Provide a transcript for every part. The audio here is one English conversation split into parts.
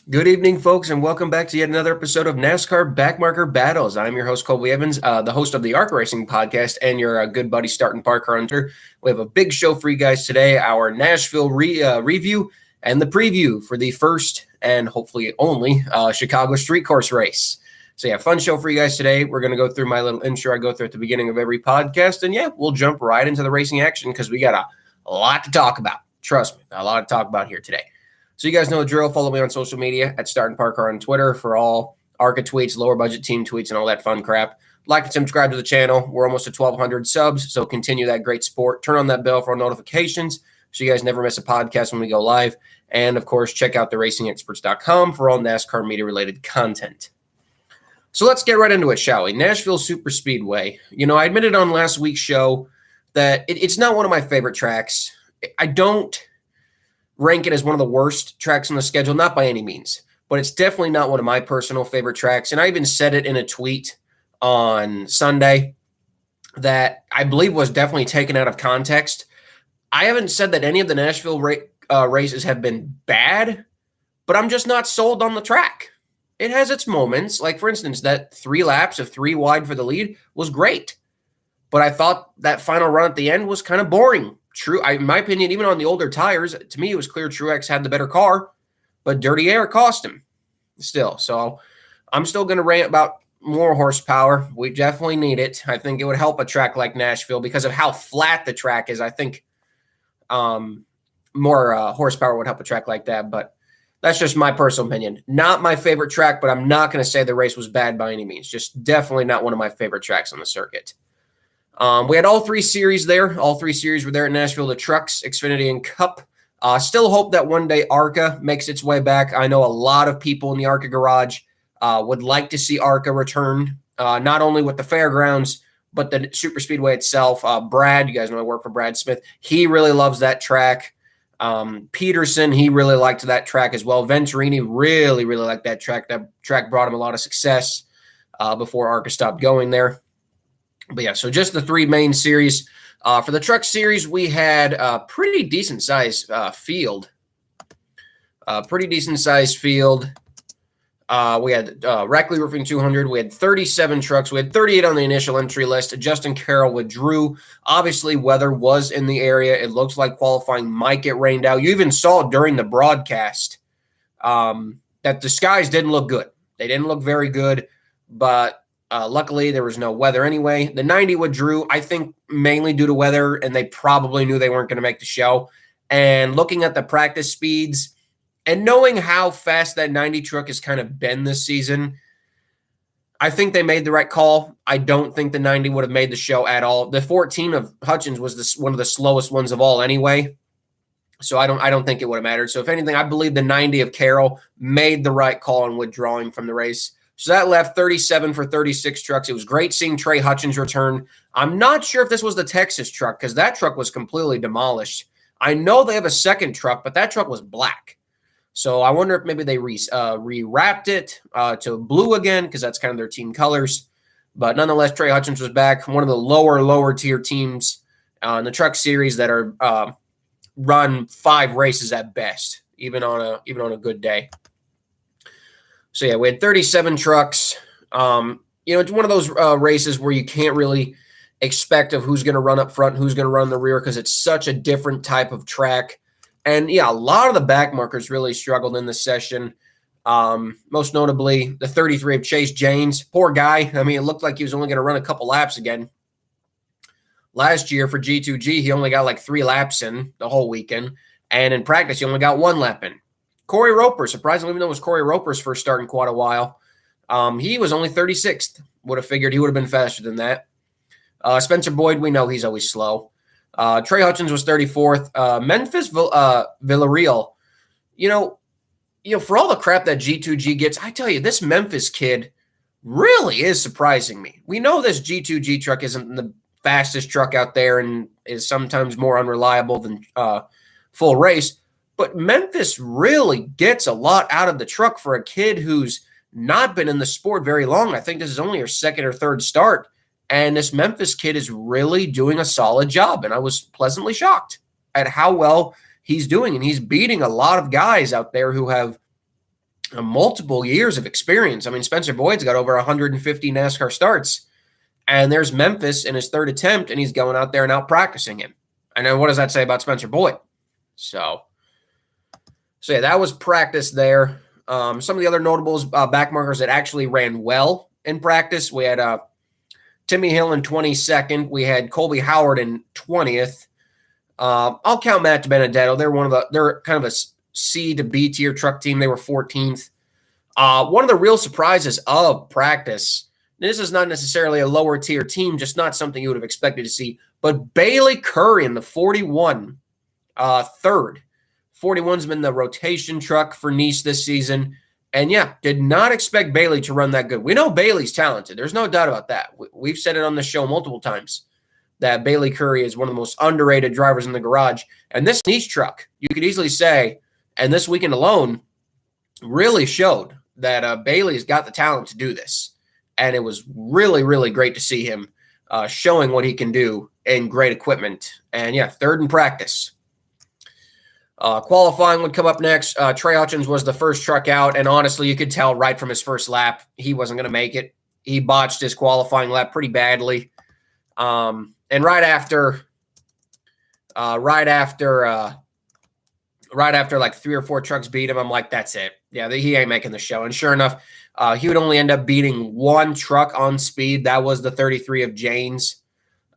Good evening, folks, and welcome back to yet another episode of NASCAR Backmarker Battles. I'm your host, Colby Evans, the host of the ARC Racing podcast, and your good buddy, Starting Parker Hunter. We have a big show for you guys today, our Nashville review and the preview for the first and hopefully only Chicago Street Course race. So, yeah, fun show for you guys today. We're going to go through my little intro I go through at the beginning of every podcast, and yeah, we'll jump right into the racing action because we got a lot to talk about. Trust me, a lot to talk about here today. So you guys know the drill. Follow me on social media at Starting Parker on Twitter for all ARCA tweets, lower budget team tweets, and all that fun crap. Like and subscribe to the channel. We're almost at 1,200 subs, so continue that great support. Turn on that bell for notifications so you guys never miss a podcast when we go live. And, of course, check out theracingexperts.com for all NASCAR media-related content. So let's get right into it, shall we? Nashville Superspeedway. You know, I admitted on last week's show that it's not one of my favorite tracks. I don't rank it as one of the worst tracks on the schedule, not by any means, but it's definitely not one of my personal favorite tracks. And I even said it in a tweet on Sunday that I believe was definitely taken out of context. I haven't said that any of the Nashville races have been bad, but I'm just not sold on the track. It has its moments. Like, for instance, that 3 laps of 3 wide for the lead was great. But I thought that final run at the end was kind of boring. In my opinion, even on the older tires, to me, it was clear Truex had the better car, but dirty air cost him still. So I'm still going to rant about more horsepower. We definitely need it. I think it would help a track like Nashville because of how flat the track is. I think more horsepower would help a track like that, but that's just my personal opinion. Not my favorite track, but I'm not going to say the race was bad by any means. Just definitely not one of my favorite tracks on the circuit. We had all 3 series there. All 3 series were there at Nashville, the Trucks, Xfinity, and Cup. Still hope that one day ARCA makes its way back. I know a lot of people in the ARCA garage would like to see ARCA return, not only with the fairgrounds, but the Superspeedway itself. Brad, you guys know I work for Brad Smith. He really loves that track. Peterson, he really liked that track as well. Venturini really, really liked that track. That track brought him a lot of success before ARCA stopped going there. But yeah, so just the 3 main series. For the Truck Series, we had a pretty decent-sized field. We had Reckley Roofing 200. We had 37 trucks. We had 38 on the initial entry list. Justin Carroll withdrew. Obviously, weather was in the area. It looks like qualifying might get rained out. You even saw during the broadcast that the skies didn't look good. They didn't look very good, but luckily, there was no weather anyway. The 90 withdrew, I think, mainly due to weather, and they probably knew they weren't going to make the show. And looking at the practice speeds and knowing how fast that 90 truck has kind of been this season, I think they made the right call. I don't think the 90 would have made the show at all. The 14 of Hutchins was one of the slowest ones of all anyway, so I don't think it would have mattered. So if anything, I believe the 90 of Carroll made the right call on withdrawing from the race. So that left 37 for 36 trucks. It was great seeing Trey Hutchins return. I'm not sure if this was the Texas truck because that truck was completely demolished. I know they have a second truck, but that truck was black. So I wonder if maybe they rewrapped it to blue again because that's kind of their team colors. But nonetheless, Trey Hutchins was back. One of the lower tier teams in the Truck Series that are run 5 races at best, even on a good day. So, yeah, we had 37 trucks. It's one of those races where you can't really expect of who's going to run up front and who's going to run in the rear because it's such a different type of track. And, yeah, a lot of the backmarkers really struggled in this session. Most notably, the 33 of Chase Janes. Poor guy. I mean, it looked like he was only going to run a couple laps again. Last year for G2G, he only got like 3 laps in the whole weekend. And in practice, he only got 1 lap in. Corey Roper, surprisingly, even though it was Corey Roper's first start in quite a while, he was only 36th. Would have figured he would have been faster than that. Spencer Boyd, we know he's always slow. Trey Hutchins was 34th. Memphis Villarreal, for all the crap that G2G gets, I tell you, this Memphis kid really is surprising me. We know this G2G truck isn't the fastest truck out there and is sometimes more unreliable than full race. But Memphis really gets a lot out of the truck for a kid who's not been in the sport very long. I think this is only her 2nd or 3rd start. And this Memphis kid is really doing a solid job. And I was pleasantly shocked at how well he's doing. And he's beating a lot of guys out there who have multiple years of experience. I mean, Spencer Boyd's got over 150 NASCAR starts, and there's Memphis in his third attempt, and he's going out there and out practicing him. And then what does that say about Spencer Boyd? So yeah, that was practice there. Some of the other notables, backmarkers that actually ran well in practice. We had Timmy Hill in 22nd. We had Colby Howard in 20th. I'll count Matt Benedetto. They're kind of a C to B tier truck team. They were 14th. One of the real surprises of practice, this is not necessarily a lower tier team, just not something you would have expected to see, but Bailey Curry in the 41, third. 41's been the rotation truck for Nice this season. And yeah, did not expect Bailey to run that good. We know Bailey's talented. There's no doubt about that. We've said it on the show multiple times that Bailey Curry is one of the most underrated drivers in the garage. And this Nice truck, you could easily say, and this weekend alone, really showed that Bailey's got the talent to do this. And it was really, really great to see him showing what he can do in great equipment. And yeah, third in practice. Qualifying would come up next. Trey Hutchins was the first truck out, and honestly, you could tell right from his first lap he wasn't going to make it. He botched his qualifying lap pretty badly, and right after like 3 or 4 trucks beat him, I'm like, that's it. Yeah, he ain't making the show. And sure enough, he would only end up beating one truck on speed. That was the 33 of Janes.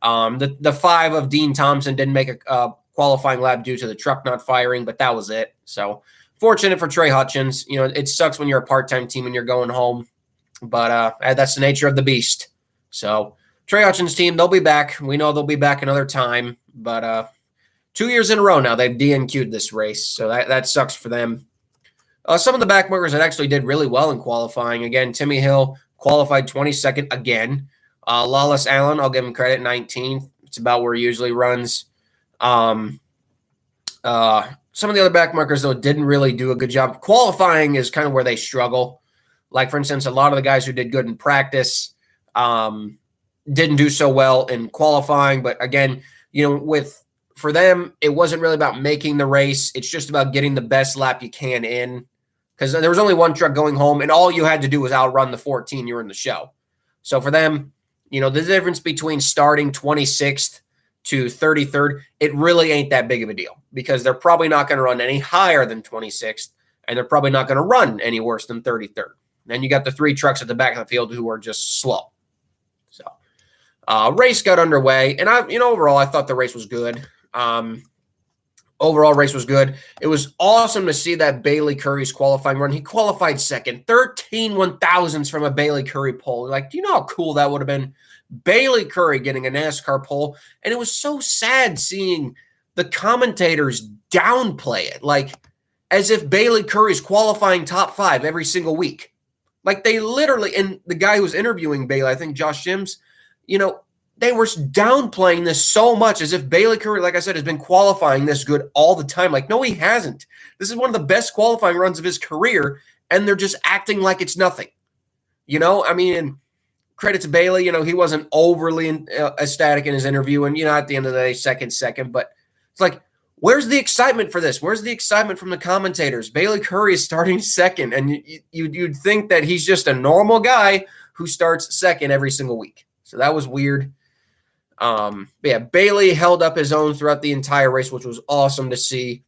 The 5 of Dean Thompson didn't make a qualifying lap due to the truck not firing, but that was it. So fortunate for Trey Hutchins. You know, it sucks when you're a part-time team and you're going home, but that's the nature of the beast. So Trey Hutchins' team, they'll be back. We know they'll be back another time, but 2 years in a row now they've DNQ'd this race, so that sucks for them. Some of the backmarkers that actually did really well in qualifying. Again, Timmy Hill qualified 22nd again. Lawless Allen, I'll give him credit, 19th. It's about where he usually runs. Some of the other backmarkers, though, didn't really do a good job. Qualifying is kind of where they struggle. Like, for instance, a lot of the guys who did good in practice didn't do so well in qualifying. But again, you know, for them, it wasn't really about making the race. It's just about getting the best lap you can in. Because there was only one truck going home, and all you had to do was outrun the 14 you were in the show. So for them, you know, the difference between starting 26th to 33rd, it really ain't that big of a deal because they're probably not going to run any higher than 26th, and they're probably not going to run any worse than 33rd. Then you got the 3 trucks at the back of the field who are just slow. So race got underway, and overall, I thought the race was good. Overall race was good. It was awesome to see that Bailey Curry's qualifying run. He qualified second, 13 1,000ths from a Bailey Curry pole. Like, do you know how cool that would have been? Bailey Curry getting a NASCAR pole. And it was so sad seeing the commentators downplay it, like as if Bailey Curry's qualifying top 5 every single week. Like they literally, and the guy who was interviewing Bailey, I think Josh Shims, you know, they were downplaying this so much as if Bailey Curry, like I said, has been qualifying this good all the time. Like, no, he hasn't. This is one of the best qualifying runs of his career, and they're just acting like it's nothing. You know, I mean, credit to Bailey, you know, he wasn't overly ecstatic in his interview, and, you know, at the end of the day, second. But it's like, where's the excitement for this? Where's the excitement from the commentators? Bailey Curry is starting second, and you'd think that he's just a normal guy who starts second every single week. So that was weird. But yeah, Bailey held up his own throughout the entire race, which was awesome to see.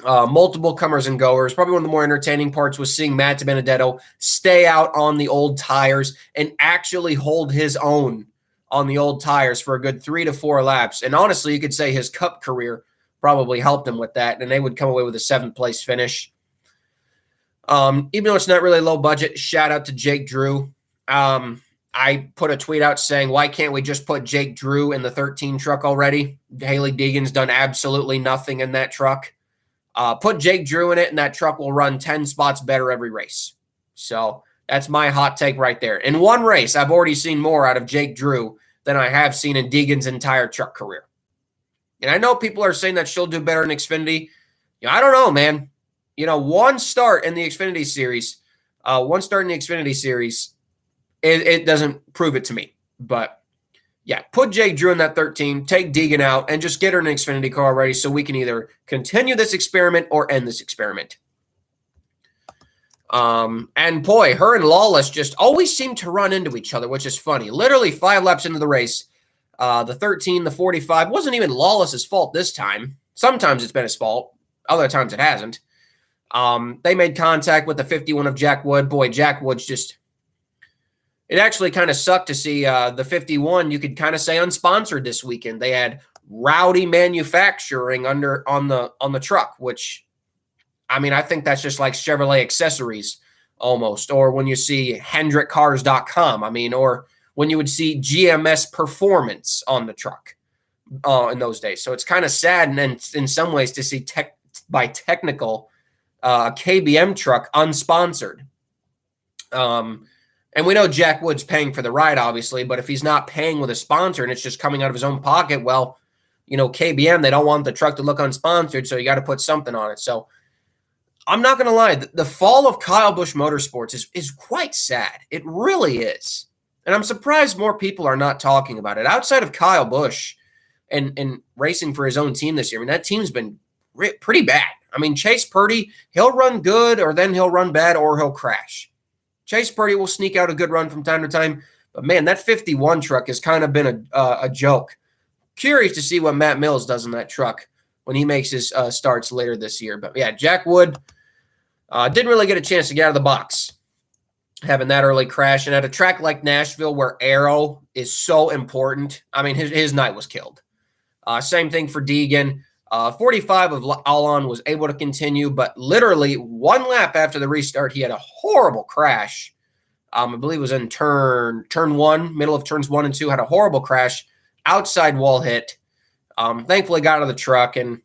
Multiple comers and goers. Probably one of the more entertaining parts was seeing Matt Benedetto stay out on the old tires and actually hold his own on the old tires for a good 3 to 4 laps. And honestly, you could say his Cup career probably helped him with that, and they would come away with a 7th place finish. Even though it's not really low budget, shout out to Jake Drew. I put a tweet out saying, why can't we just put Jake Drew in the 13 truck already? Haley Deegan's done absolutely nothing in that truck. Put Jake Drew in it, and that truck will run 10 spots better every race. So that's my hot take right there. In one race, I've already seen more out of Jake Drew than I have seen in Deegan's entire truck career. And I know people are saying that she'll do better in Xfinity. You know, I don't know, man. You know, one start in the Xfinity series, it doesn't prove it to me. But, yeah, put Jake Drew in that 13, take Deegan out, and just get her an Xfinity car already so we can either continue this experiment or end this experiment. And boy, her and Lawless just always seem to run into each other, which is funny. Literally 5 laps into the race, the 13, the 45 wasn't even Lawless's fault this time. Sometimes it's been his fault. Other times it hasn't. They made contact with the 51 of Jack Wood. Boy, Jack Wood's just, it actually kind of sucked to see the 51, you could kind of say unsponsored this weekend. They had Rowdy Manufacturing on the truck, which, I mean, I think that's just like Chevrolet accessories almost. Or when you see HendrickCars.com, I mean, or when you would see GMS Performance on the truck in those days. So it's kind of sad and in some ways to see technical KBM truck unsponsored. And we know Jack Wood's paying for the ride, obviously, but if he's not paying with a sponsor and it's just coming out of his own pocket, well, you know, KBM, they don't want the truck to look unsponsored, so you got to put something on it. So I'm not going to lie, the fall of Kyle Busch Motorsports is quite sad. It really is. And I'm surprised more people are not talking about it. Outside of Kyle Busch and racing for his own team this year, I mean, that team's been pretty bad. I mean, Chase Purdy, he'll run good or then he'll run bad or he'll crash. Chase Purdy will sneak out a good run from time to time. But, man, that 51 truck has kind of been a joke. Curious to see what Matt Mills does in that truck when he makes his starts later this year. But, yeah, Jack Wood didn't really get a chance to get out of the box having that early crash. And at a track like Nashville where aero is so important, I mean, his night was killed. Same thing for Deegan. 45 of Alon was able to continue, but literally 1 lap after the restart, he had a horrible crash. I believe it was in turn 1, middle of turns 1 and 2, had a horrible crash, outside wall hit. Thankfully got out of the truck. And,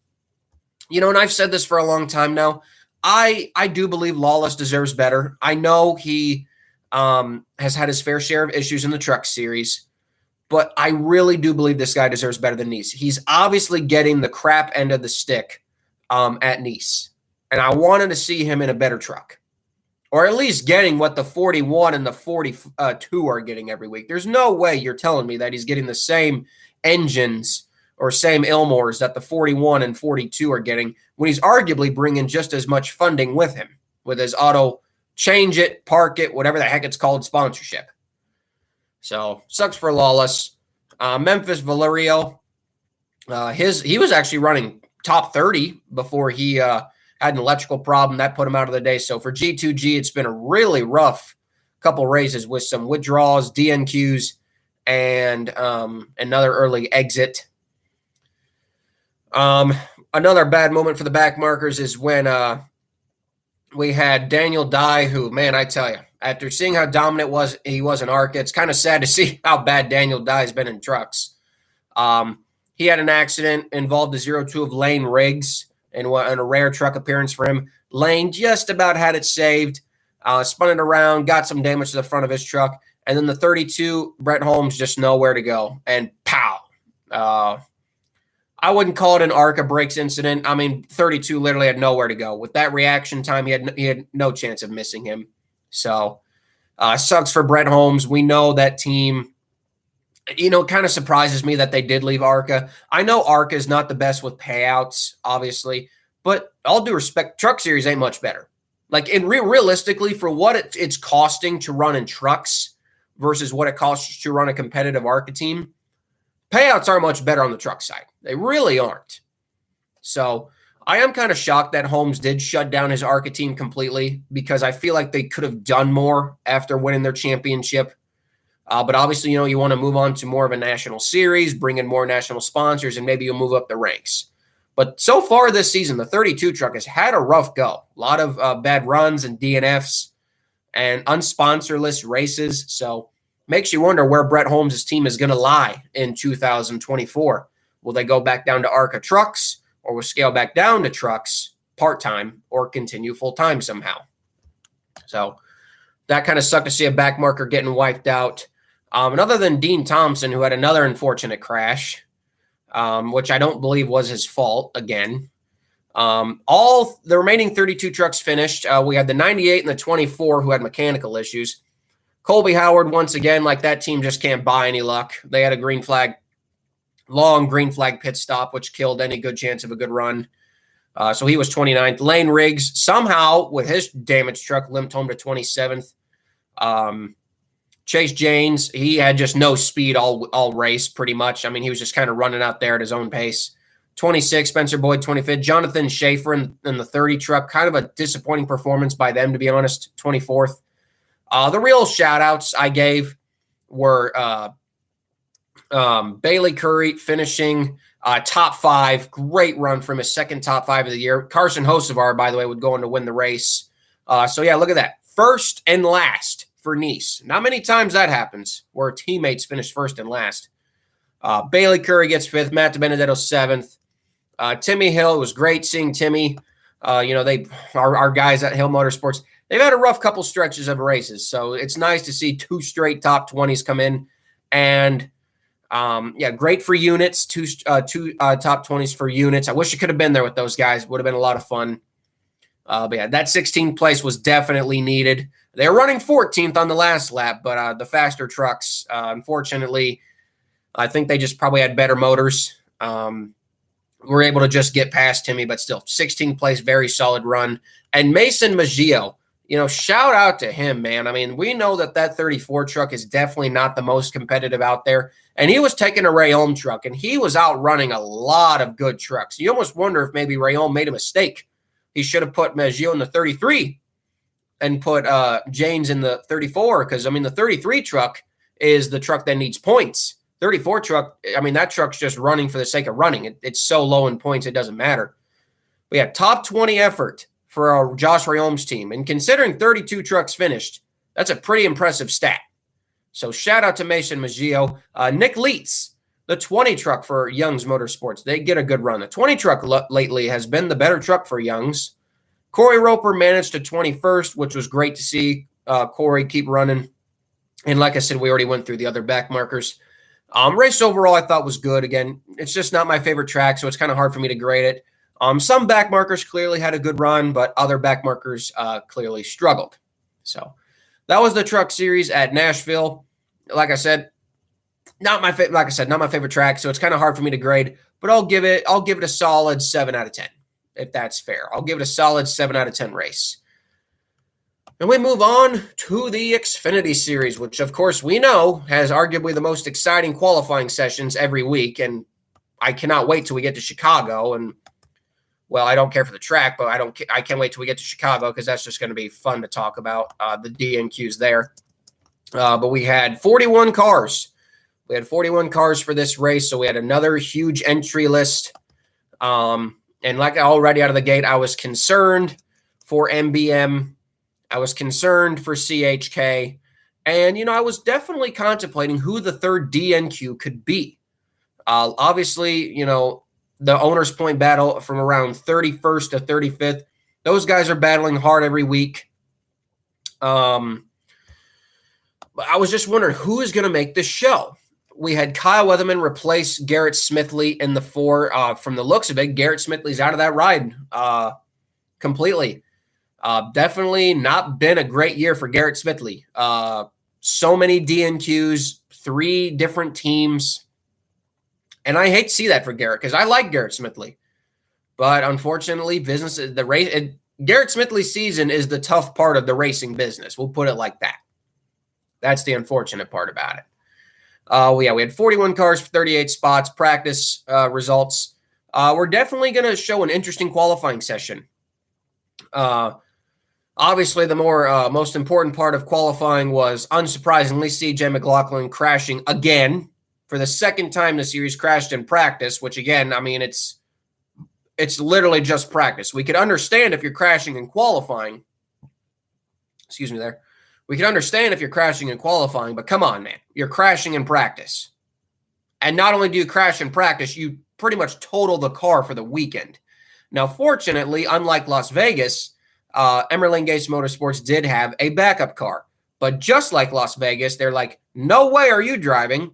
you know, and I've said this for a long time now, I do believe Lawless deserves better. I know he has had his fair share of issues in the truck series, but I really do believe this guy deserves better than Nice. He's obviously getting the crap end of the stick at Nice. And I wanted to see him in a better truck. Or at least getting what the 41 and the 42 are getting every week. There's no way you're telling me that he's getting the same engines or same Ilmores that the 41 and 42 are getting when he's arguably bringing just as much funding with him with his auto change it, park it, whatever the heck it's called, sponsorship. So, sucks for Lawless. Memphis Valerio, he was actually running top 30 before he had an electrical problem. That put him out of the day. So, for G2G, it's been a really rough couple races with some withdrawals, DNQs, and another early exit. Another bad moment for the Backmarkers is when we had Daniel Dye, who, man, I tell you, after seeing how dominant he was in ARCA, it's kind of sad to see how bad Daniel Dye has been in trucks. He had an accident, involved the 02 of Lane Riggs in a rare truck appearance for him. Lane just about had it saved, spun it around, got some damage to the front of his truck, and then the 32, Brett Holmes, just nowhere to go, and pow. I wouldn't call it an ARCA brakes incident. I mean, 32 literally had nowhere to go. With that reaction time, he had no chance of missing him. So, sucks for Brett Holmes. We know that team, you know, it kind of surprises me that they did leave ARCA. I know ARCA is not the best with payouts, obviously, but all due respect, Truck Series ain't much better. Like, realistically, for what it's costing to run in trucks versus what it costs to run a competitive ARCA team, payouts aren't much better on the truck side. They really aren't. So I am kind of shocked that Holmes did shut down his ARCA team completely because I feel like they could have done more after winning their championship. But obviously, you know, you want to move on to more of a national series, bring in more national sponsors, and maybe you'll move up the ranks. But so far this season, the 32 truck has had a rough go. A lot of bad runs and DNFs and unsponsorless races. So makes you wonder where Brett Holmes' team is going to lie in 2024. Will they go back down to ARCA trucks, or will scale back down to trucks part-time, or continue full-time somehow? So that kind of sucked to see a Backmarker getting wiped out. And other than Dean Thompson, who had another unfortunate crash, which I don't believe was his fault again, all the remaining 32 trucks finished. We had the 98 and the 24 who had mechanical issues. Colby Howard, once again, like that team just can't buy any luck. They had a long green flag pit stop, which killed any good chance of a good run. So he was 29th. Lane Riggs, somehow, with his damaged truck, limped home to 27th. Chase Janes, he had just no speed all race, pretty much. I mean, he was just kind of running out there at his own pace. 26, Spencer Boyd, 25th. Jonathan Schaefer in the 30 truck, kind of a disappointing performance by them, to be honest, 24th. The real shout-outs I gave were Bailey Curry finishing top 5. Great run from his second top 5 of the year. Carson Hocevar, by the way, would go on to win the race. So, yeah, look at that. First and last for Nice. Not many times that happens where teammates finish first and last. Bailey Curry gets 5th. Matt DiBenedetto 7th. Timmy Hill, it was great seeing Timmy. Our guys at Hill Motorsports, they've had a rough couple stretches of races. So it's nice to see 2 straight top 20s come in. And great for units, two top 20s for units. I wish I could have been there with those guys. Would have been a lot of fun. But yeah, that 16th place was definitely needed. They were running 14th on the last lap, but the faster trucks, unfortunately, I think they just probably had better motors. Were able to just get past Timmy, but still, 16th place, very solid run. And Mason Maggio, shout out to him, man. I mean, we know that 34 truck is definitely not the most competitive out there. And he was taking a Rayom truck, and he was outrunning a lot of good trucks. You almost wonder if maybe Rayom made a mistake. He should have put Maggio in the 33 and put Janes in the 34, because, I mean, the 33 truck is the truck that needs points. 34 truck, I mean, that truck's just running for the sake of running. It's so low in points, it doesn't matter. But yeah, top 20 effort for Josh Rayom's team. And considering 32 trucks finished, that's a pretty impressive stat. So shout out to Mason Maggio. Nick Leitz, the 20 truck for Young's Motorsports. They get a good run. The 20 truck lately has been the better truck for Young's. Corey Roper managed to 21st, which was great to see Corey keep running. And like I said, we already went through the other backmarkers. Race overall I thought was good. Again, it's just not my favorite track, so it's kind of hard for me to grade it. Some backmarkers clearly had a good run, but other backmarkers clearly struggled. So that was the truck series at Nashville. Like I said, not my favorite track, so it's kind of hard for me to grade, but I'll give it a solid 7 out of 10, if that's fair. I'll give it a solid 7 out of 10 race. And we move on to the Xfinity Series, which, of course, we know has arguably the most exciting qualifying sessions every week. And I cannot wait till we get to Chicago. And, well, I don't care for the track, but I can't wait till we get to Chicago because that's just going to be fun to talk about, the DNQs there. But we had 41 cars. We had 41 cars for this race, so we had another huge entry list. And like already out of the gate, I was concerned for MBM. I was concerned for CHK, and, I was definitely contemplating who the third DNQ could be. Obviously, the owner's point battle from around 31st to 35th, those guys are battling hard every week. But I was just wondering who is going to make this show. We had Kyle Weatherman replace Garrett Smithley in the 4. From the looks of it, Garrett Smithley's out of that ride completely. Definitely not been a great year for Garrett Smithley. So many DNQs, 3 different teams. And I hate to see that for Garrett because I like Garrett Smithley. But unfortunately, Garrett Smithley's season is the tough part of the racing business. We'll put it like that. That's the unfortunate part about it. We had 41 cars for 38 spots, practice results. We're definitely going to show an interesting qualifying session. Obviously, the most important part of qualifying was, unsurprisingly, CJ McLaughlin crashing again for the second time this series, crashed in practice, which, again, I mean, it's literally just practice. We could understand if you're crashing in qualifying. Excuse me there. We can understand if you're crashing in qualifying, but come on, man. You're crashing in practice. And not only do you crash in practice, you pretty much total the car for the weekend. Now, fortunately, unlike Las Vegas, Emerling Gates Motorsports did have a backup car. But just like Las Vegas, they're like, no way are you driving.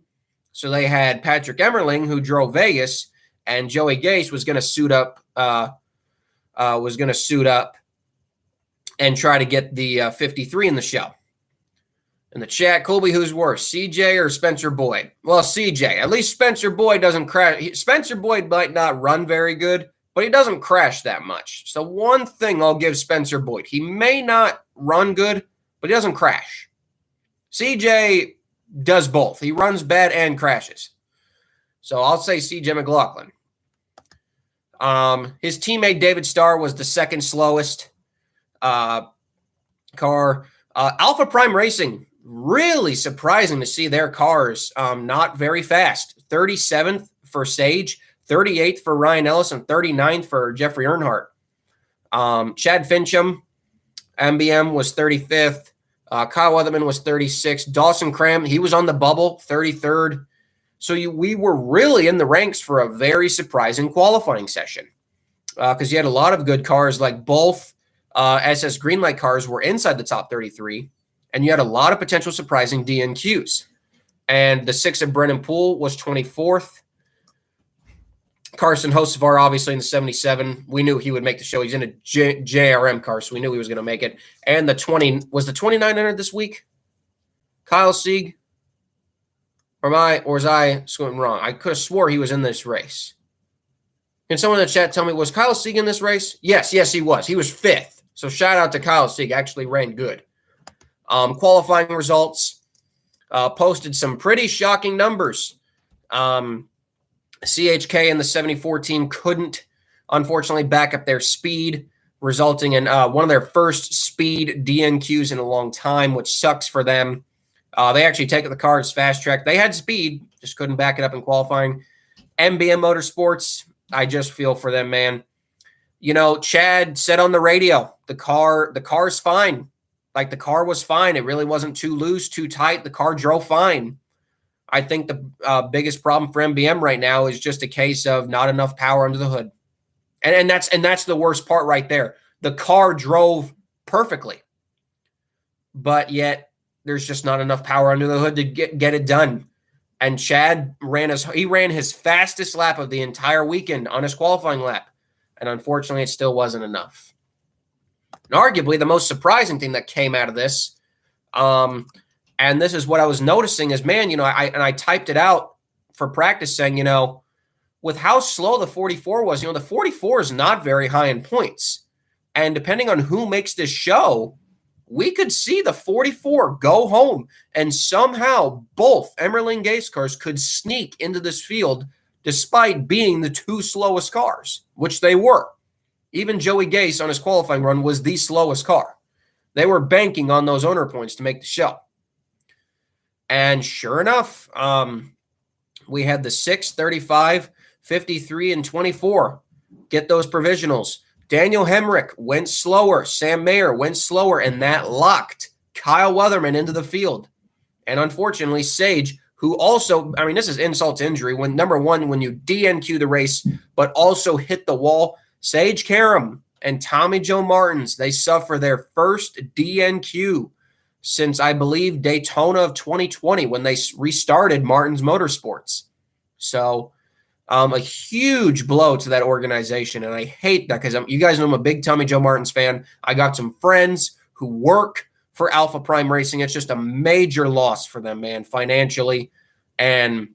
So they had Patrick Emerling, who drove Vegas, and Joey Gase was going to suit up and try to get the 53 in the show. In the chat, Colby, who's worse, CJ or Spencer Boyd? Well, CJ. At least Spencer Boyd doesn't crash. Spencer Boyd might not run very good, but he doesn't crash that much. So one thing I'll give Spencer Boyd, he may not run good, but he doesn't crash. CJ does both. He runs bad and crashes. So I'll say CJ McLaughlin. His teammate David Starr was the second slowest car. Alpha Prime Racing, really surprising to see their cars not very fast. 37th for Sage, 38th for Ryan Ellis, and 39th for Jeffrey Earnhardt. Chad Fincham, MBM, was 35th. Kyle Weatherman was 36th. Dawson Cram, he was on the bubble, 33rd. So we were really in the ranks for a very surprising qualifying session because you had a lot of good cars, like both SS Greenlight cars were inside the top 33, and you had a lot of potential surprising DNQs. And the 6 of Brennan Poole was 24th. Carson Hocevar, obviously, in the 77. We knew he would make the show. He's in a JRM car, so we knew he was going to make it. And the 20 was the 29 entered this week? Kyle Sieg? Or was I going wrong? I could have swore he was in this race. Can someone in the chat tell me, was Kyle Sieg in this race? Yes, he was. He was 5th. So shout out to Kyle Sieg. Actually ran good. Qualifying results posted some pretty shocking numbers. CHK and the 74 team couldn't, unfortunately, back up their speed, resulting in one of their first speed DNQs in a long time, which sucks for them. They actually take the cars fast track. They had speed, just couldn't back it up in qualifying. MBM Motorsports, I just feel for them, man. You know, Chad said on the radio, the car's fine. Like, the car was fine. It really wasn't too loose, too tight. The car drove fine. I think the biggest problem for MBM right now is just a case of not enough power under the hood. And that's the worst part right there. The car drove perfectly, but yet there's just not enough power under the hood to get it done. And Chad ran his fastest lap of the entire weekend on his qualifying lap. And unfortunately, it still wasn't enough. And arguably, the most surprising thing that came out of this, and this is what I was noticing is, man, you know, I typed it out for practice saying, you know, with how slow the 44 was, you know, the 44 is not very high in points. And depending on who makes this show, we could see the 44 go home, and somehow both Emerling Gase cars could sneak into this field despite being the 2 slowest cars, which they were. Even Joey Gase on his qualifying run was the slowest car. They were banking on those owner points to make the show. And sure enough, we had the 6, 35, 53, and 24 get those provisionals. Daniel Hemrick went slower. Sam Mayer went slower, and that locked Kyle Weatherman into the field. And unfortunately, Sage, who also, I mean, this is insult to injury. When number one, when you DNQ the race, but also hit the wall, Sage Karam and Tommy Joe Martins, they suffer their first DNQ since, I believe, Daytona of 2020 when they restarted Martins Motorsports. So a huge blow to that organization, and I hate that because you guys know I'm a big Tommy Joe Martins fan. I got some friends who work for Alpha Prime Racing. It's just a major loss for them, man, financially. And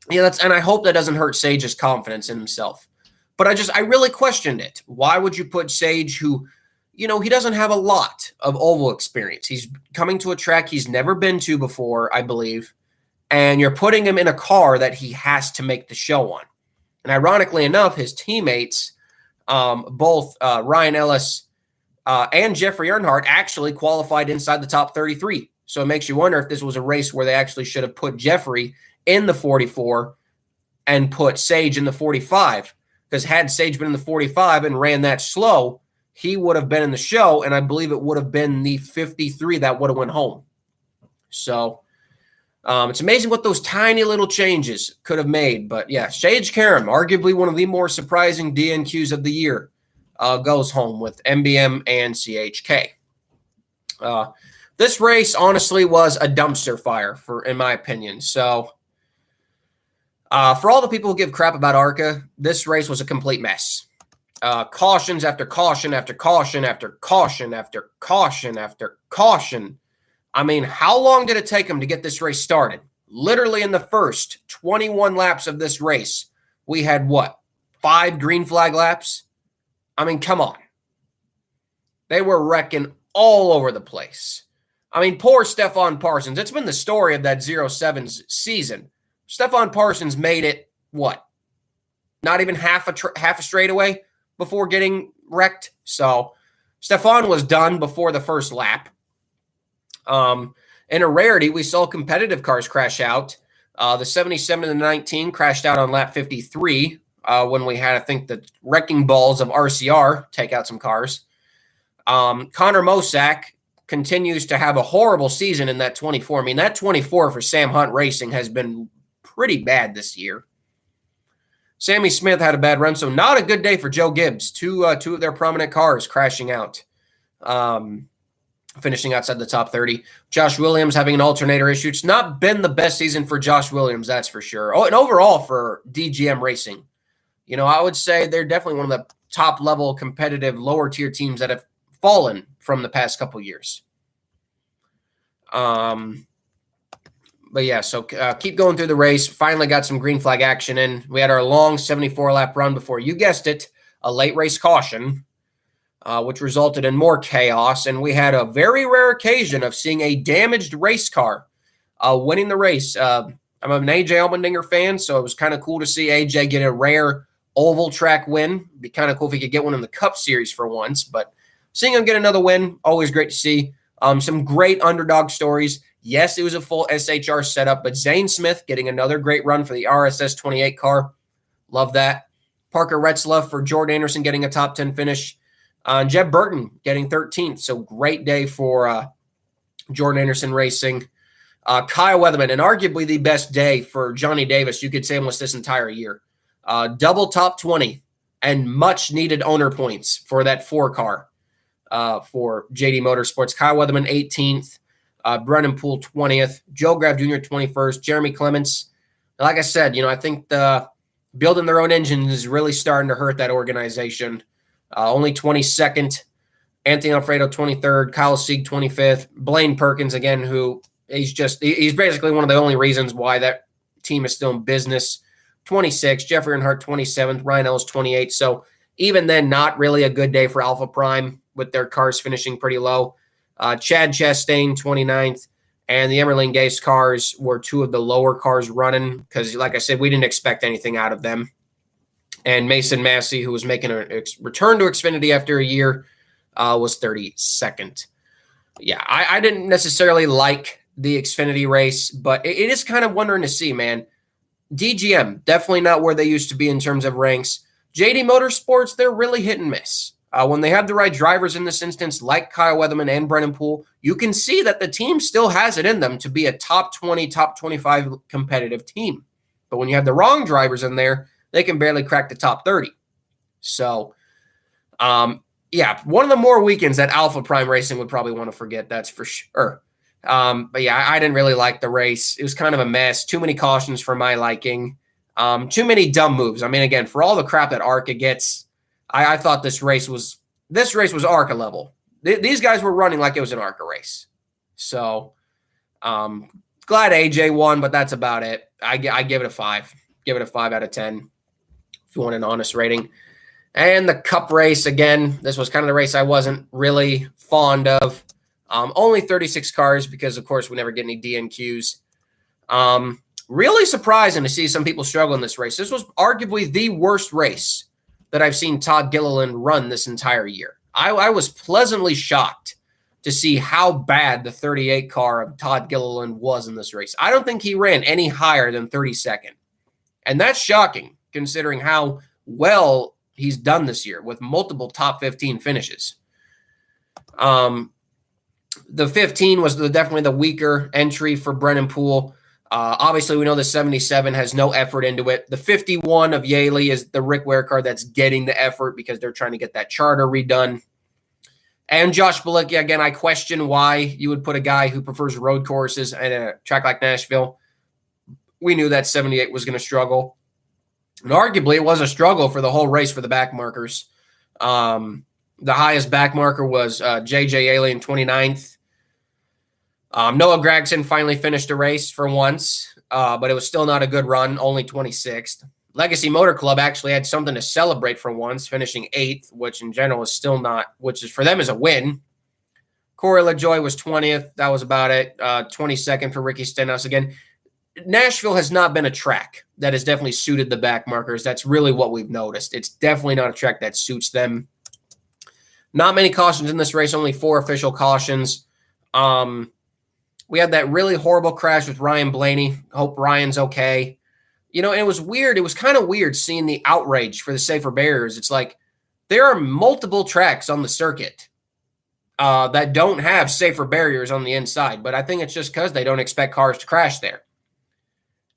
yeah, and I hope that doesn't hurt Sage's confidence in himself. But I really questioned it. Why would you put Sage, who, you know, he doesn't have a lot of oval experience. He's coming to a track he's never been to before, I believe. And you're putting him in a car that he has to make the show on. And ironically enough, his teammates, both Ryan Ellis and Jeffrey Earnhardt, actually qualified inside the top 33. So it makes you wonder if this was a race where they actually should have put Jeffrey in the 44 and put Sage in the 45. Because had Sage been in the 45 and ran that slow, he would have been in the show, and I believe it would have been the 53 that would have went home. So it's amazing what those tiny little changes could have made. But yeah, Sage Karam, arguably one of the more surprising DNQs of the year, goes home with MBM and CHK. This race honestly was a dumpster fire, in my opinion. So for all the people who give crap about ARCA, this race was a complete mess. Cautions after caution after caution after caution after caution after caution. I mean, how long did it take them to get this race started? Literally in the first 21 laps of this race, we had what? 5 green flag laps. I mean, come on. They were wrecking all over the place. I mean, poor Stephon Parsons. It's been the story of that 07 season. Stephon Parsons made it, what? Not even half a straightaway before getting wrecked. So Stephon was done before the first lap. In a rarity, we saw competitive cars crash out. The 77 and the 19 crashed out on lap 53 when we had, I think, the wrecking balls of RCR take out some cars. Connor Mosack continues to have a horrible season in that 24. I mean, that 24 for Sam Hunt Racing has been pretty bad this year. Sammy Smith had a bad run, so not a good day for Joe Gibbs. Two of their prominent cars crashing out, finishing outside the top 30. Josh Williams having an alternator issue. It's not been the best season for Josh Williams, that's for sure. Oh, and overall for DGM Racing. You know, I would say they're definitely one of the top-level competitive lower-tier teams that have fallen from the past couple years. But yeah, so keep going through the race. Finally got some green flag action in. We had our long 74-lap run before, you guessed it, a late race caution, which resulted in more chaos. And we had a very rare occasion of seeing a damaged race car winning the race. I'm an AJ Allmendinger fan, so it was kind of cool to see AJ get a rare oval track win. It'd be kind of cool if he could get one in the Cup Series for once. But seeing him get another win, always great to see. Some great underdog stories. Yes, it was a full SHR setup, but Zane Smith getting another great run for the RSS 28 car. Love that. Parker Retzlaff for Jordan Anderson getting a top 10 finish. Jeb Burton getting 13th. So great day for Jordan Anderson Racing. Kyle Weatherman, and arguably the best day for Johnny Davis, you could say almost this entire year. Double top 20 and much needed owner points for that 4 car for JD Motorsports. Kyle Weatherman 18th. Brennan Poole 20th, Joe Graf Jr. 21st, Jeremy Clements. Like I said, you know, I think the building their own engine is really starting to hurt that organization. Only 22nd, Anthony Alfredo 23rd, Kyle Sieg 25th, Blaine Perkins again, who he's basically one of the only reasons why that team is still in business. 26th, Jeffrey Earnhardt 27th, Ryan Ellis 28th. So even then, not really a good day for Alpha Prime with their cars finishing pretty low. Chad Chastain, 29th, and the Emerling Gase cars were 2 of the lower cars running because, like I said, we didn't expect anything out of them. And Mason Massey, who was making a return to Xfinity after a year, was 32nd. Yeah, I didn't necessarily like the Xfinity race, but it is kind of wondering to see, man. DGM, definitely not where they used to be in terms of ranks. JD Motorsports, they're really hit and miss. When they have the right drivers in this instance, like Kyle Weatherman and Brennan Poole, you can see that the team still has it in them to be a top 20, top 25 competitive team. But when you have the wrong drivers in there, they can barely crack the top 30. So, yeah, one of the more weekends that Alpha Prime Racing would probably want to forget, that's for sure. But yeah, I didn't really like the race. It was kind of a mess. Too many cautions for my liking. Too many dumb moves. I mean, again, for all the crap that ARCA gets, I thought this race was ARCA level. These guys were running like it was an ARCA race. So glad AJ won, but that's about it. I give it a 5. Give it a 5 out of 10 if you want an honest rating. And the Cup race, again, this was kind of the race I wasn't really fond of. Only 36 cars because, of course, we never get any DNQs. Really surprising to see some people struggle in this race. This was arguably the worst race that I've seen Todd Gilliland run this entire year. I was pleasantly shocked to see how bad the 38 car of Todd Gilliland was in this race. I don't think he ran any higher than 32nd. And that's shocking considering how well he's done this year with multiple top 15 finishes. The 15 was definitely the weaker entry for Brennan Poole. Obviously, we know the 77 has no effort into it. The 51 of Yaley is the Rick Ware car that's getting the effort because they're trying to get that charter redone. And Josh Bilicki, again, I question why you would put a guy who prefers road courses at a track like Nashville. We knew that 78 was going to struggle. And arguably, it was a struggle for the whole race for the backmarkers. The highest backmarker was J.J. Yaley in 29th. Noah Gragson finally finished a race for once, but it was still not a good run, only 26th. Legacy Motor Club actually had something to celebrate for once, finishing 8th, which in general is still not, which is for them is a win. Corey LaJoie was 20th. That was about it. 22nd for Ricky Stenhouse. Again, Nashville has not been a track that has definitely suited the Backmarkers. That's really what we've noticed. It's definitely not a track that suits them. Not many cautions in this race, only 4 official cautions. We had that really horrible crash with Ryan Blaney. Hope Ryan's okay. You know, it was weird. It was kind of weird seeing the outrage for the safer barriers. It's like there are multiple tracks on the circuit that don't have safer barriers on the inside, but I think it's just because they don't expect cars to crash there.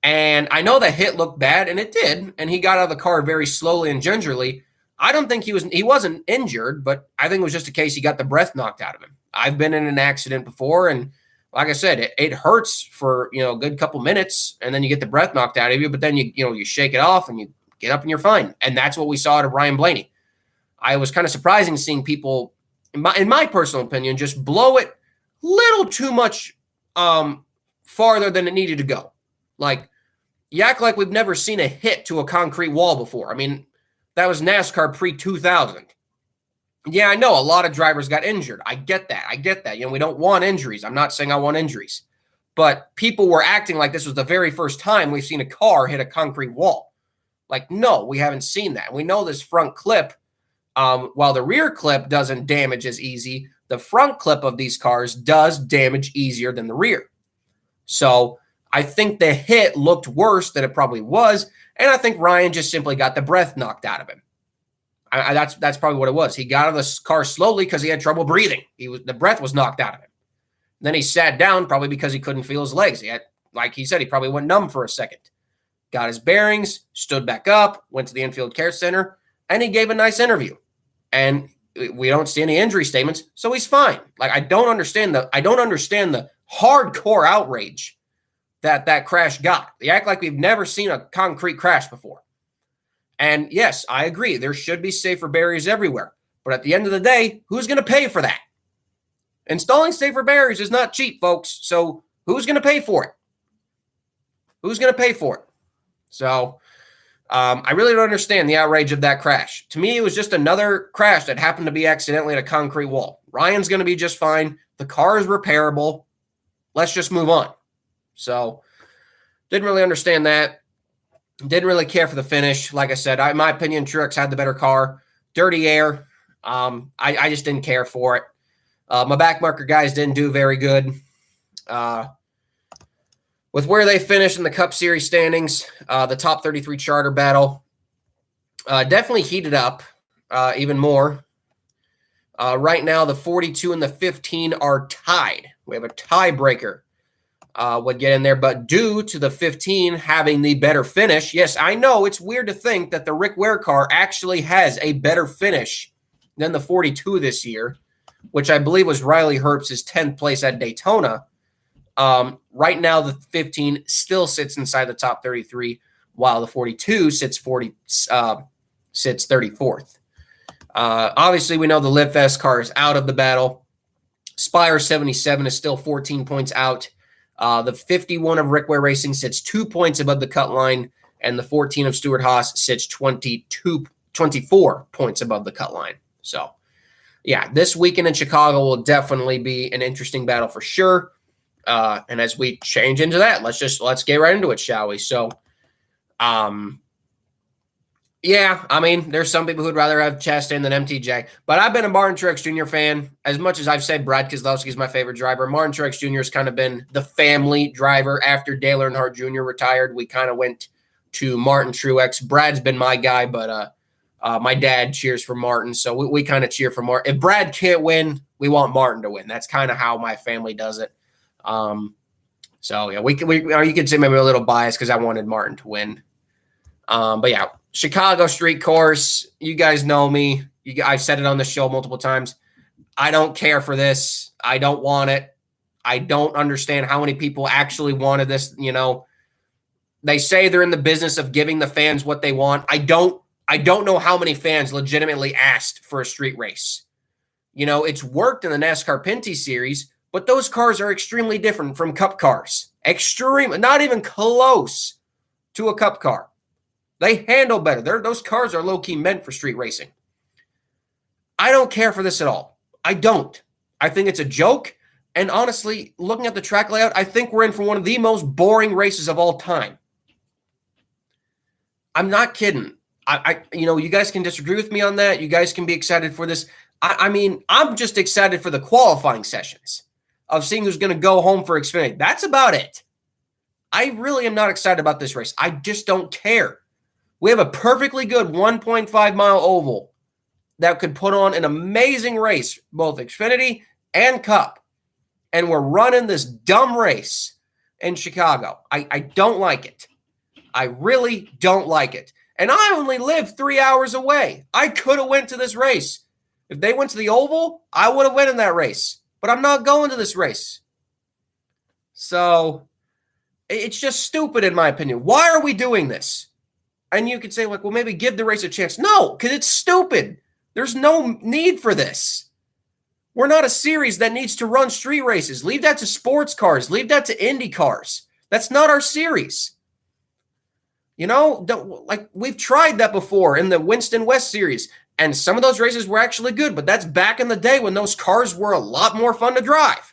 And I know that hit looked bad, and it did, and he got out of the car very slowly and gingerly. I don't think he wasn't injured, but I think it was just a case he got the breath knocked out of him. I've been in an accident before, and like I said, it hurts for, you know, a good couple minutes, and then you get the breath knocked out of you, but then you shake it off and you get up and you're fine. And that's what we saw out of Ryan Blaney. I was kind of surprising seeing people, in my personal opinion, just blow it a little too much farther than it needed to go. Like, you act like we've never seen a hit to a concrete wall before. I mean, that was NASCAR pre-2000. Yeah, I know a lot of drivers got injured. I get that. You know, we don't want injuries. I'm not saying I want injuries. But people were acting like this was the very first time we've seen a car hit a concrete wall. Like, no, we haven't seen that. We know this front clip, while the rear clip doesn't damage as easy, the front clip of these cars does damage easier than the rear. So I think the hit looked worse than it probably was, and I think Ryan just simply got the breath knocked out of him. That's probably what it was. He got out of the car slowly because he had trouble breathing. The breath was knocked out of him. Then he sat down probably because he couldn't feel his legs. Like he said, he probably went numb for a second. Got his bearings, stood back up, went to the infield care center, and he gave a nice interview. And we don't see any injury statements, so he's fine. Like, I don't understand the hardcore outrage that crash got. They act like we've never seen a concrete crash before. And yes, I agree. There should be safer barriers everywhere. But at the end of the day, who's going to pay for that? Installing safer barriers is not cheap, folks. So who's going to pay for it? Who's going to pay for it? So I really don't understand the outrage of that crash. To me, it was just another crash that happened to be accidentally at a concrete wall. Ryan's going to be just fine. The car is repairable. Let's just move on. So didn't really understand that. Didn't really care for the finish. Like I said, in my opinion, Truex had the better car. Dirty air. I just didn't care for it. My backmarker guys didn't do very good. With where they finished in the Cup Series standings, the top 33 charter battle definitely heated up even more. Right now, the 42 and the 15 are tied. We have a tiebreaker. Would get in there, but due to the 15 having the better finish, yes, I know it's weird to think that the Rick Ware car actually has a better finish than the 42 this year, which I believe was Riley Herbst's 10th place at Daytona. Right now, the 15 still sits inside the top 33, while the 42 sits 34th. Obviously, we know the Live Fast car is out of the battle. Spire 77 is still 14 points out. The 51 of Rick Ware Racing sits 2 points above the cut line, and the 14 of Stuart Haas sits 24 points above the cut line. So, yeah, this weekend in Chicago will definitely be an interesting battle for sure. And as we change into that, let's get right into it, shall we? So, yeah, I mean, there's some people who'd rather have Chastain than MTJ, but I've been a Martin Truex Jr. fan. As much as I've said Brad Keselowski is my favorite driver, Martin Truex Jr. has kind of been the family driver. After Dale Earnhardt Jr. retired, we kind of went to Martin Truex. Brad's been my guy, but my dad cheers for Martin, so we kind of cheer for Martin. If Brad can't win, we want Martin to win. That's kind of how my family does it. So yeah, you could say maybe a little biased because I wanted Martin to win. But yeah. Chicago street course, you guys know me. I've said it on the show multiple times. I don't care for this. I don't want it. I don't understand how many people actually wanted this. You know, they say they're in the business of giving the fans what they want. I don't know how many fans legitimately asked for a street race. You know, it's worked in the NASCAR Pinty series, but those cars are extremely different from Cup cars. Not even close to a Cup car. They handle better. Those cars are low-key meant for street racing. I don't care for this at all. I don't. I think it's a joke. And honestly, looking at the track layout, I think we're in for one of the most boring races of all time. I'm not kidding. You guys can disagree with me on that. You guys can be excited for this. I mean, I'm just excited for the qualifying sessions of seeing who's going to go home for Xfinity. That's about it. I really am not excited about this race. I just don't care. We have a perfectly good 1.5-mile oval that could put on an amazing race, both Xfinity and Cup. And we're running this dumb race in Chicago. I don't like it. I really don't like it. And I only live 3 hours away. I could have went to this race. If they went to the oval, I would have went in that race. But I'm not going to this race. So it's just stupid in my opinion. Why are we doing this? And you could say, like, well, maybe give the race a chance. No, because it's stupid. There's no need for this. We're not a series that needs to run street races. Leave that to sports cars. Leave that to Indy cars. That's not our series. We've tried that before in the Winston West series, and some of those races were actually good, but that's back in the day when those cars were a lot more fun to drive.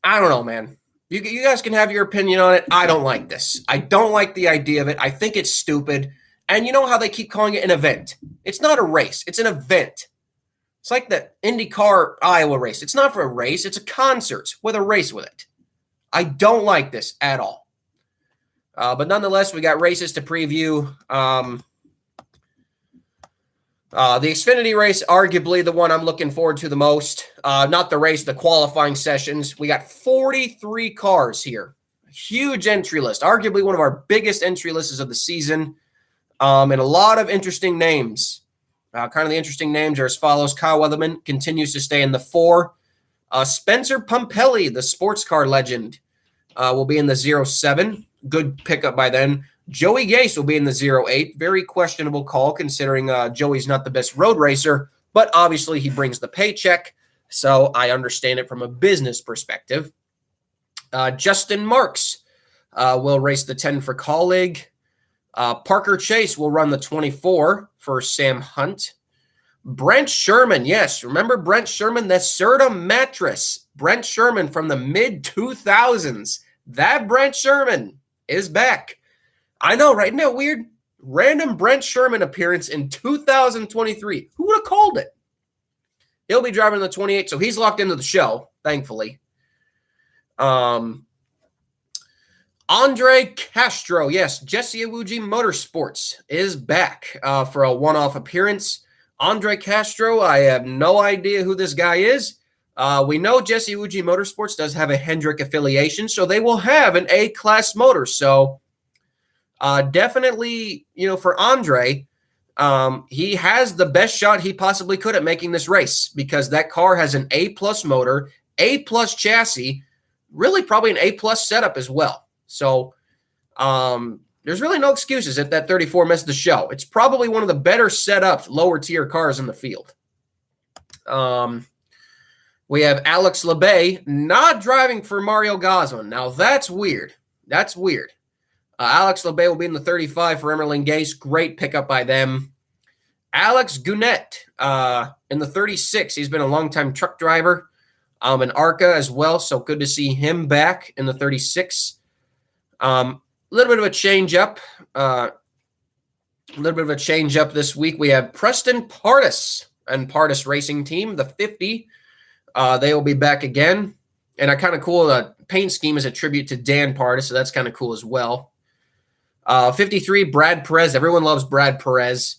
I don't know, man. You guys can have your opinion on it. I don't like this. I don't like the idea of it. I think it's stupid. And you know how they keep calling it an event? It's not a race. It's an event. It's like the IndyCar Iowa race. It's not for a race. It's a concert with a race with it. I don't like this at all. But nonetheless, we got races to preview. The Xfinity race, arguably the one I'm looking forward to the most. Not the race, the qualifying sessions. We got 43 cars here. Huge entry list. Arguably one of our biggest entry lists of the season. And a lot of interesting names. Kind of the interesting names are as follows. Kyle Weatherman continues to stay in the 4. Spencer Pumpelly, the sports car legend, will be in the 07. Good pickup by then. Joey Gase will be in the 08. Very questionable call considering Joey's not the best road racer, but obviously he brings the paycheck, so I understand it from a business perspective. Justin Marks will race the 10 for Colleague. Parker Chase will run the 24 for Sam Hunt. Brent Sherman, yes, remember Brent Sherman, the Serta mattress. Brent Sherman from the mid-2000s. That Brent Sherman is back. I know, right? Isn't that weird? Random Brent Sherman appearance in 2023. Who would have called it? He'll be driving the 28, so he's locked into the show, thankfully. Andre Castro, yes, Jesse Iwuji Motorsports is back for a one-off appearance. Andre Castro, I have no idea who this guy is. We know Jesse Iwuji Motorsports does have a Hendrick affiliation, so they will have an A-class motor. So definitely, for Andre, he has the best shot he possibly could at making this race because that car has an A-plus motor, A-plus chassis, really probably an A-plus setup as well. So there's really no excuses if that 34 missed the show. It's probably one of the better set up lower-tier cars in the field. We have Alex Labay not driving for Mario Gosselin. Now, that's weird. That's weird. Alex Labay will be in the 35 for Emerling Gase. Great pickup by them. Alex Gounet in the 36. He's been a longtime truck driver in ARCA as well, so good to see him back in the 36. A little bit of a change-up. This week. We have Preston Pardis and Pardis Racing Team, the 50. They will be back again. And kind of cool, the paint scheme is a tribute to Dan Pardis, so that's kind of cool as well. 53, Brad Perez. Everyone loves Brad Perez.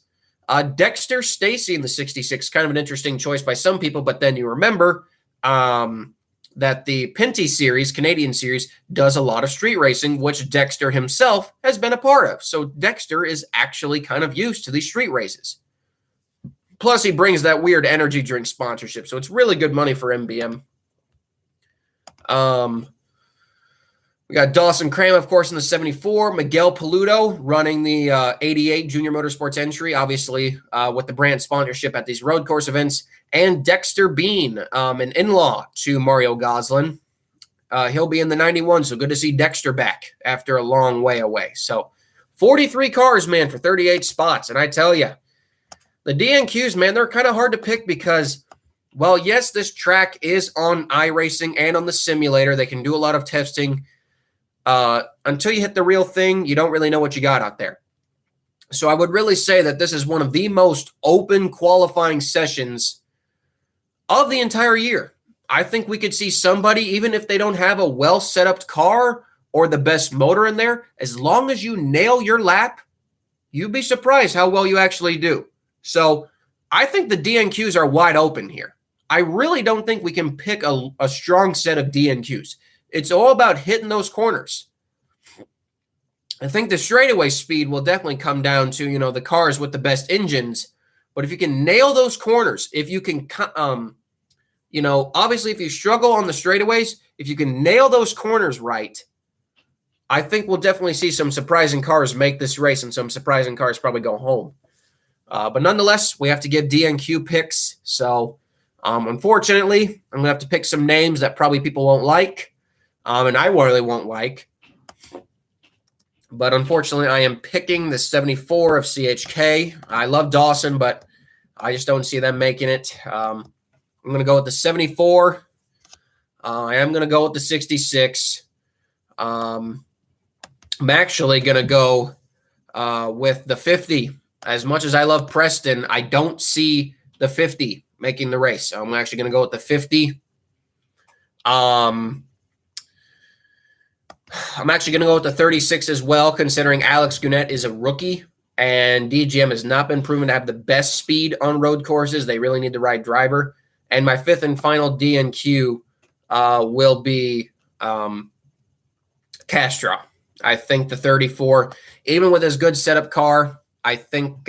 Dexter Stacy in the 66. Kind of an interesting choice by some people, but then you remember that the Pinty series, Canadian series, does a lot of street racing, which Dexter himself has been a part of. So Dexter is actually kind of used to these street races. Plus, he brings that weird energy drink sponsorship, so it's really good money for MBM. We got Dawson Cram, of course, in the 74. Miguel Paludo running the 88 Junior Motorsports entry, obviously with the brand sponsorship at these road course events. And Dexter Bean, an in-law to Mario Gosselin. He'll be in the 91, so good to see Dexter back after a long way away. So 43 cars, man, for 38 spots. And I tell you, the DNQs, man, they're kind of hard to pick because, well, yes, this track is on iRacing and on the simulator. They can do a lot of testing. Until you hit the real thing, you don't really know what you got out there. So I would really say that this is one of the most open qualifying sessions of the entire year. I think we could see somebody, even if they don't have a well set up car or the best motor in there, as long as you nail your lap, you'd be surprised how well you actually do. So I think the DNQs are wide open here. I really don't think we can pick a strong set of DNQs. It's all about hitting those corners. I think the straightaway speed will definitely come down to, the cars with the best engines. But if you can nail those corners, if you can, obviously if you struggle on the straightaways, if you can nail those corners right, I think we'll definitely see some surprising cars make this race and some surprising cars probably go home. But nonetheless, we have to give DNQ picks. So unfortunately, I'm going to have to pick some names that probably people won't like, and I really won't like. But unfortunately, I am picking the 74 of CHK. I love Dawson, but I just don't see them making it. I'm going to go with the 74. I am going to go with the 66. I'm actually going to go with the 50. As much as I love Preston, I don't see the 50 making the race. So I'm actually going to go with the 50. I'm actually going to go with the 36 as well, considering Alex Gannett is a rookie, and DGM has not been proven to have the best speed on road courses. They really need the right driver. And my fifth and final DNQ will be Castro. I think the 34, even with his good setup car, I think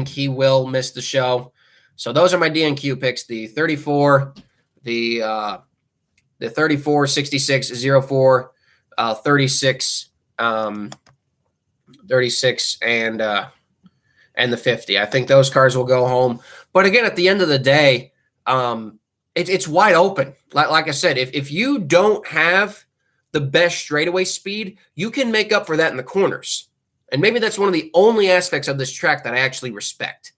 he will miss the show. So those are my DNQ picks: the 34, the 34, 66, 04, 36, 36, and the 50. I think those cars will go home. But again, at the end of the day, it's wide open. Like I said, if you don't have the best straightaway speed, you can make up for that in the corners. And maybe that's one of the only aspects of this track that I actually respect,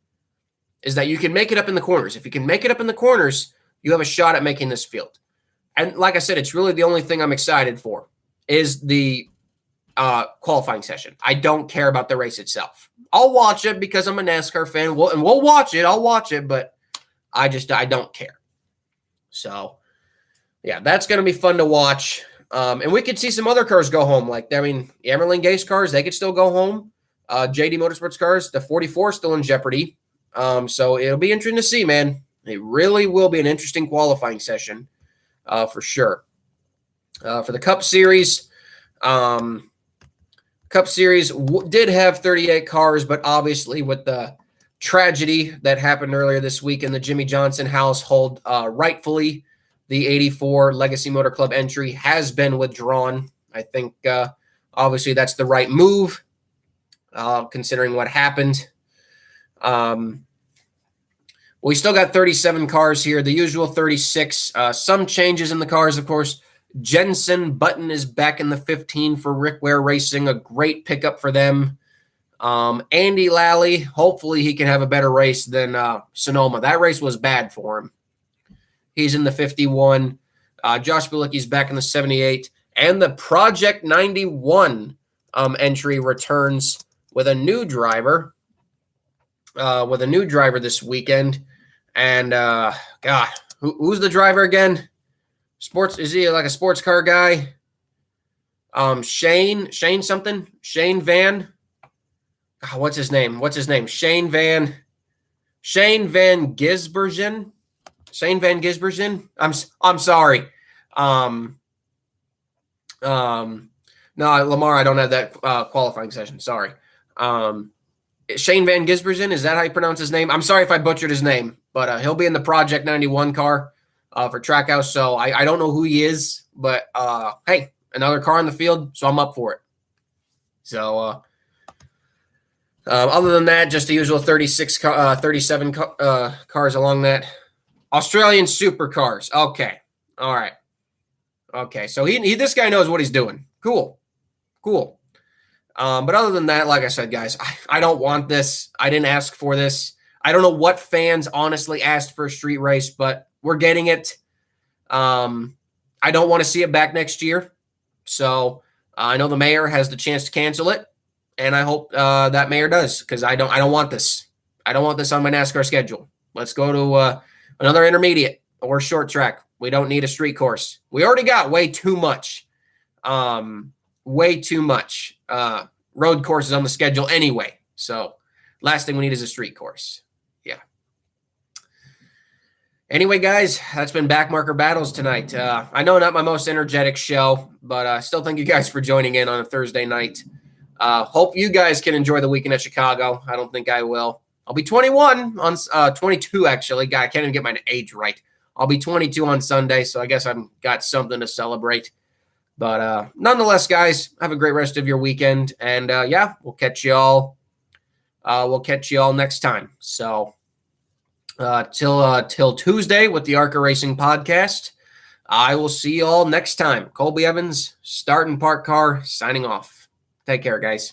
is that you can make it up in the corners. If you can make it up in the corners, you have a shot at making this field. And like I said, it's really the only thing I'm excited for is the qualifying session. I don't care about the race itself. I'll watch it because I'm a NASCAR fan. We'll watch it. I'll watch it, but I don't care. So, yeah, that's going to be fun to watch. And we could see some other cars go home. Emerling Gase cars, they could still go home. JD Motorsports cars, the 44 is still in jeopardy. So it'll be interesting to see, man. It really will be an interesting qualifying session. For sure. For the Cup Series, did have 38 cars, but obviously with the tragedy that happened earlier this week in the Jimmy Johnson household, rightfully the 84 Legacy Motor Club entry has been withdrawn. I think obviously that's the right move, considering what happened. We still got 37 cars here, the usual 36. Some changes in the cars, of course. Jensen Button is back in the 15 for Rick Ware Racing, a great pickup for them. Andy Lally, hopefully he can have a better race than Sonoma. That race was bad for him. He's in the 51. Josh Bilicki's back in the 78. And the Project 91 entry returns with a new driver. This weekend. And, God, who's the driver again? Is he like a sports car guy? Shane something? Shane Van? Oh, what's his name? Shane Van Gisbergen? Shane Van Gisbergen? I'm sorry. No, Lamar, I don't have that qualifying session. Sorry. Shane Van Gisbergen, is that how you pronounce his name? I'm sorry if I butchered his name, but he'll be in the Project 91 car for Trackhouse. So I don't know who he is, but hey, another car in the field, so I'm up for it. So other than that, just the usual 37 cars along that. Australian supercars. Okay. All right. Okay. So this guy knows what he's doing. Cool. But other than that, like I said, guys, I don't want this. I didn't ask for this. I don't know what fans honestly asked for a street race, but we're getting it. I don't want to see it back next year. So I know the mayor has the chance to cancel it, and I hope that mayor does, because I don't want this. I don't want this on my NASCAR schedule. Let's go to another intermediate or short track. We don't need a street course. We already got way too much. Way too much road courses on the schedule anyway. So last thing we need is a street course. Yeah. Anyway, guys, that's been Backmarker Battles tonight. I know not my most energetic show, but I still thank you guys for joining in on a Thursday night. Hope you guys can enjoy the weekend at Chicago. I don't think I will. I'll be 21 on 22, actually. God, I can't even get my age right. I'll be 22 on Sunday, so I guess I've got something to celebrate. But nonetheless, guys, have a great rest of your weekend. And yeah, we'll catch you all. We'll catch you all next time. So till Tuesday with the ARCA Racing podcast. I will see you all next time. Colby Evans, Start and Park Car, signing off. Take care, guys.